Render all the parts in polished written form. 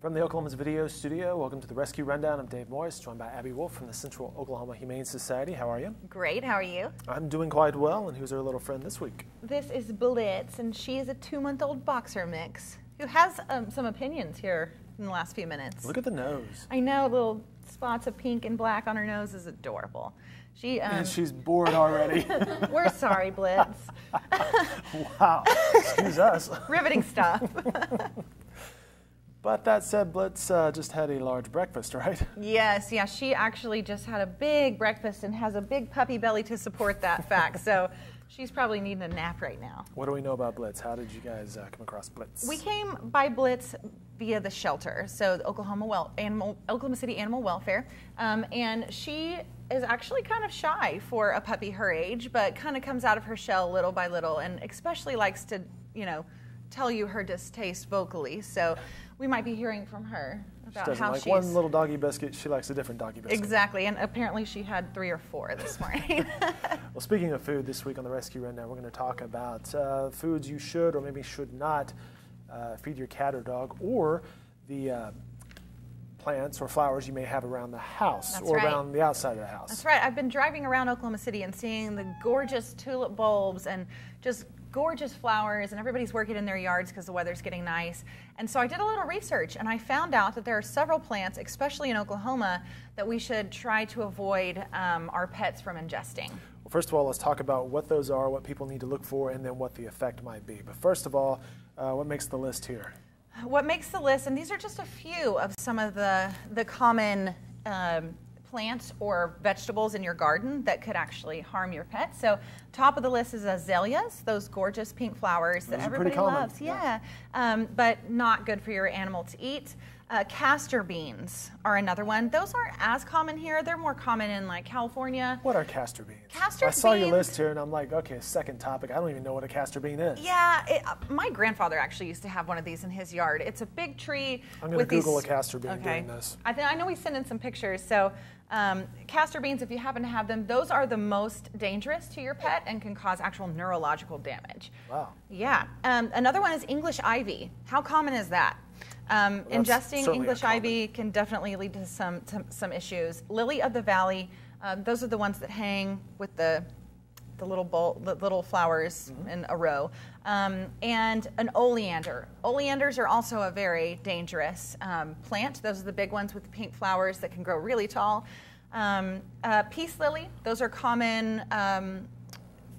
From the Oklahoma's Video Studio, welcome to the Rescue Rundown. I'm Dave Morris, joined by Abby Wolf from the Central Oklahoma Humane Society. How are you? Great, how are you? I'm doing quite well, and who's our little friend this week? This is Blitz, and she is a 2-month-old boxer mix who has some opinions here in the last few minutes. Look at the nose. I know, little spots of pink and black on her nose is adorable. And she's bored already. We're sorry, Blitz. Wow, excuse us. Riveting stuff. But that said, Blitz just had a large breakfast, right? Yes, yeah, she actually just had a big breakfast and has a big puppy belly to support that fact. So she's probably needing a nap right now. What do we know about Blitz? How did you guys come across Blitz? We came by Blitz via the shelter, so the Oklahoma City Animal Welfare, and she is actually kind of shy for a puppy her age, but kind of comes out of her shell little by little, and especially likes to, tell you her distaste vocally. So we might be hearing from her about she how like she's one little doggy biscuit. She likes a different doggy biscuit. Exactly, and apparently she had 3 or 4 this morning. Well, speaking of food, this week on the Rescue Rundown, we're going to talk about foods you should or maybe should not feed your cat or dog, or the plants or flowers you may have around the house. That's or right. Around the outside of the house. That's right. I've been driving around Oklahoma City and seeing the gorgeous tulip bulbs and just gorgeous flowers, and everybody's working in their yards because the weather's getting nice. And so I did a little research, and I found out that there are several plants, especially in Oklahoma, that we should try to avoid our pets from ingesting. Well, first of all, let's talk about what those are, what people need to look for, and then what the effect might be. But first of all, what makes the list here? What makes the list, and these are just a few of some of the common plants or vegetables in your garden that could actually harm your pet. So top of the list is azaleas, those gorgeous pink flowers that everybody loves. Yeah. But not good for your animal to eat. Castor beans are another one. Those aren't as common here. They're more common in like California. What are castor beans? Castor beans. I saw your list here and I'm like, okay, second topic. I don't even know what a castor bean is. Yeah, my grandfather actually used to have one of these in his yard. It's a big tree. I'm going to Google a castor bean during this. I know we sent in some pictures. So castor beans, if you happen to have them, those are the most dangerous to your pet and can cause actual neurological damage. Wow. Yeah. Another one is English ivy. How common is that? Ingesting English ivy can definitely lead to some issues. Lily of the valley, those are the ones that hang with the little flowers in a row. And an oleander. Oleanders are also a very dangerous plant. Those are the big ones with the pink flowers that can grow really tall. Peace lily, those are common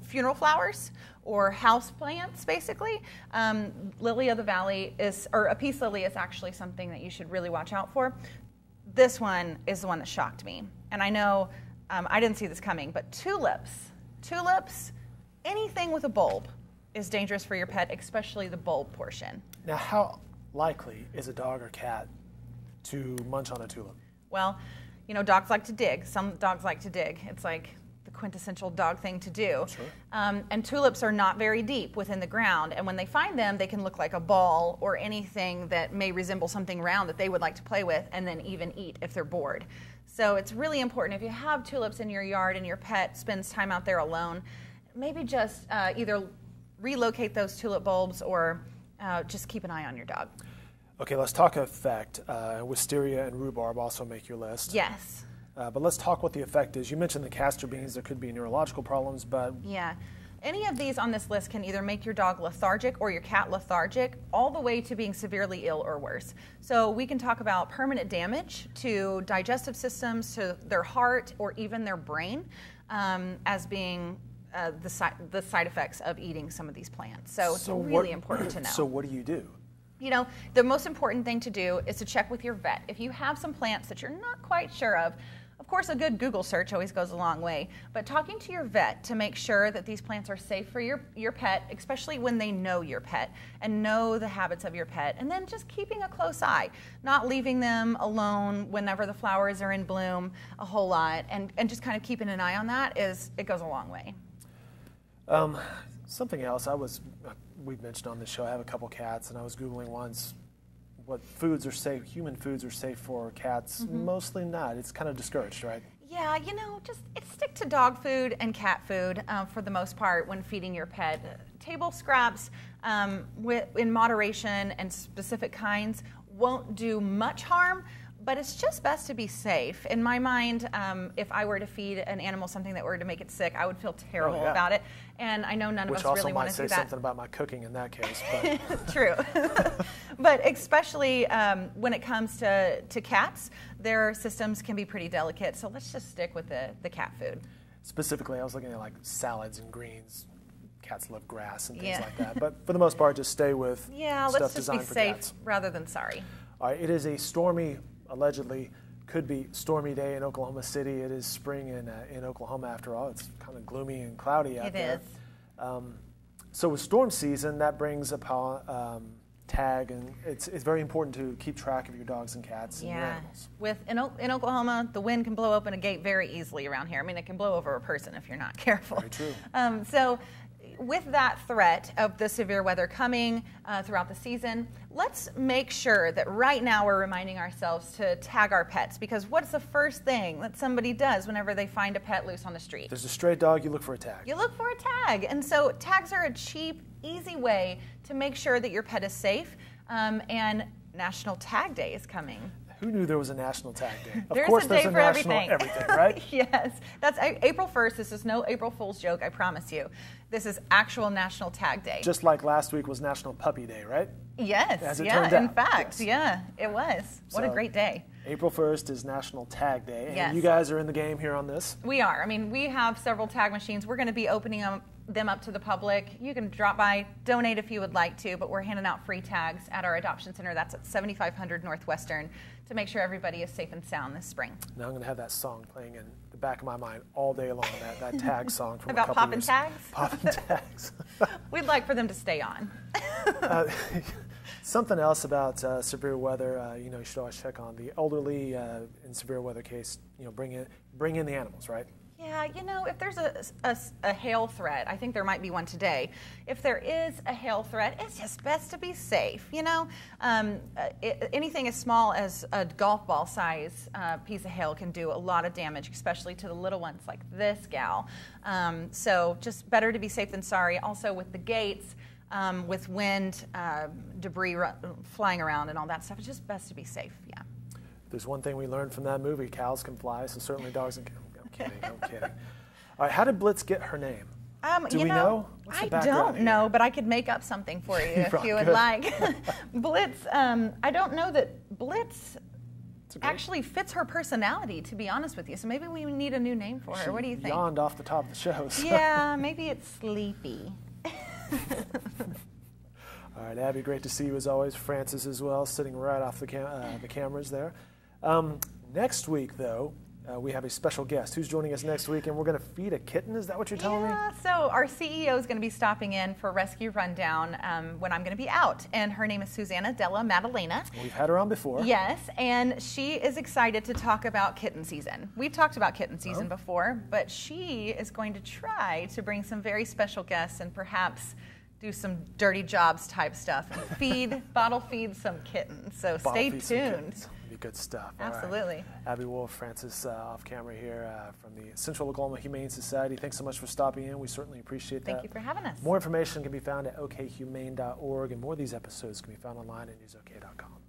funeral flowers or house plants, basically. Lily of the valley or a peace lily is actually something that you should really watch out for. This one is the one that shocked me. And I know I didn't see this coming, but tulips, anything with a bulb is dangerous for your pet, especially the bulb portion. Now, how likely is a dog or cat to munch on a tulip? Well, dogs like to dig. Some dogs like to dig. It's like the quintessential dog thing to do. Sure. And tulips are not very deep within the ground, and when they find them, they can look like a ball or anything that may resemble something round that they would like to play with and then even eat if they're bored. So it's really important if you have tulips in your yard and your pet spends time out there alone, maybe just either relocate those tulip bulbs or just keep an eye on your dog. Okay, let's talk effect. Wisteria and rhubarb also make your list. Yes. But let's talk what the effect is. You mentioned the castor beans. There could be neurological problems, but... Yeah. Any of these on this list can either make your dog lethargic or your cat lethargic, all the way to being severely ill or worse. So we can talk about permanent damage to digestive systems, to their heart, or even their brain, as being the side effects of eating some of these plants. So it's really important to know. So what do you do? The most important thing to do is to check with your vet. If you have some plants that you're not quite sure of course, a good Google search always goes a long way, but talking to your vet to make sure that these plants are safe for your pet, especially when they know your pet and know the habits of your pet, and then just keeping a close eye, not leaving them alone whenever the flowers are in bloom a whole lot, and just kind of keeping an eye on that it goes a long way. Something else, we've mentioned on this show, I have a couple cats, and I was Googling once what foods are safe, human foods are safe for cats. Mostly not. It's kind of discouraged, right? Yeah, just stick to dog food and cat food for the most part when feeding your pet. Table scraps in moderation and specific kinds won't do much harm, but it's just best to be safe. In my mind, if I were to feed an animal something that were to make it sick, I would feel terrible about it. And I know none of us really want to do that. Which also might say something about my cooking in that case. But. True. But especially when it comes to cats, their systems can be pretty delicate. So let's just stick with the cat food. Specifically, I was looking at like salads and greens. Cats love grass and things like that. But for the most part, just stay with stuff designed for cats. Let's just be safe rather than sorry. All right, it is a stormy, allegedly could be stormy day in Oklahoma City. It is spring in Oklahoma after all. It's kind of gloomy and cloudy out there. It is. So with storm season, that brings upon tag, and it's very important to keep track of your dogs and cats and your animals. In Oklahoma, the wind can blow open a gate very easily around here. I mean, it can blow over a person if you're not careful. Very true. So with that threat of the severe weather coming throughout the season, let's make sure that right now we're reminding ourselves to tag our pets, because what's the first thing that somebody does whenever they find a pet loose on the street? There's a stray dog, you look for a tag. You look for a tag. And so tags are a cheap, easy way to make sure that your pet is safe. And National Tag Day is coming. Who knew there was a National Tag Day? Of course, there's a national everything, right? Yes. That's April 1st. This is no April Fool's joke, I promise you. This is actual National Tag Day. Just like last week was National Puppy Day, right? Yes. As it turned out. In fact, it was. What a great day. April 1st is National Tag Day. And yes. You guys are in the game here on this. We are. I mean, we have several tag machines. We're going to be opening them up to the public. You can drop by, donate if you would like to, but we're handing out free tags at our adoption center. That's at 7500 Northwestern, to make sure everybody is safe and sound this spring. Now I'm going to have that song playing in the back of my mind all day long, that tag song from about a couple popping years. Tags? Popping tags. We'd like for them to stay on. Something else about severe weather, you should always check on the elderly in severe weather case. Bring in the animals, right? Yeah, if there's a hail threat, I think there might be one today. If there is a hail threat, it's just best to be safe. Anything as small as a golf ball size piece of hail can do a lot of damage, especially to the little ones like this gal. So just better to be safe than sorry. Also with the gates, with wind, debris flying around and all that stuff, it's just best to be safe, yeah. There's one thing we learned from that movie: cows can fly, so certainly dogs can. I'm kidding. All right, how did Blitz get her name? Do we know? I don't know, but I could make up something for you if you would like. Blitz, I don't know that Blitz actually fits her personality, to be honest with you. So maybe we need a new name for her. What do you think? She yawned off the top of the show. So. Yeah, maybe it's Sleepy. All right, Abby, great to see you as always. Francis as well, sitting right off the cameras there. Next week, though, we have a special guest who's joining us next week, and we're going to feed a kitten. Is that what you're telling me? Yeah, so our CEO is going to be stopping in for Rescue Rundown when I'm going to be out, and her name is Susanna Della Maddalena. We've had her on before. Yes, and she is excited to talk about kitten season. We've talked about kitten season before, but she is going to try to bring some very special guests and perhaps do some dirty jobs type stuff and bottle feed some kittens. So stay tuned. Be good stuff. Absolutely. Right. Abby Wolf, Francis off camera here from the Central Oklahoma Humane Society. Thanks so much for stopping in. We certainly appreciate that. Thank you for having us. More information can be found at okhumane.org, and more of these episodes can be found online at newsok.com.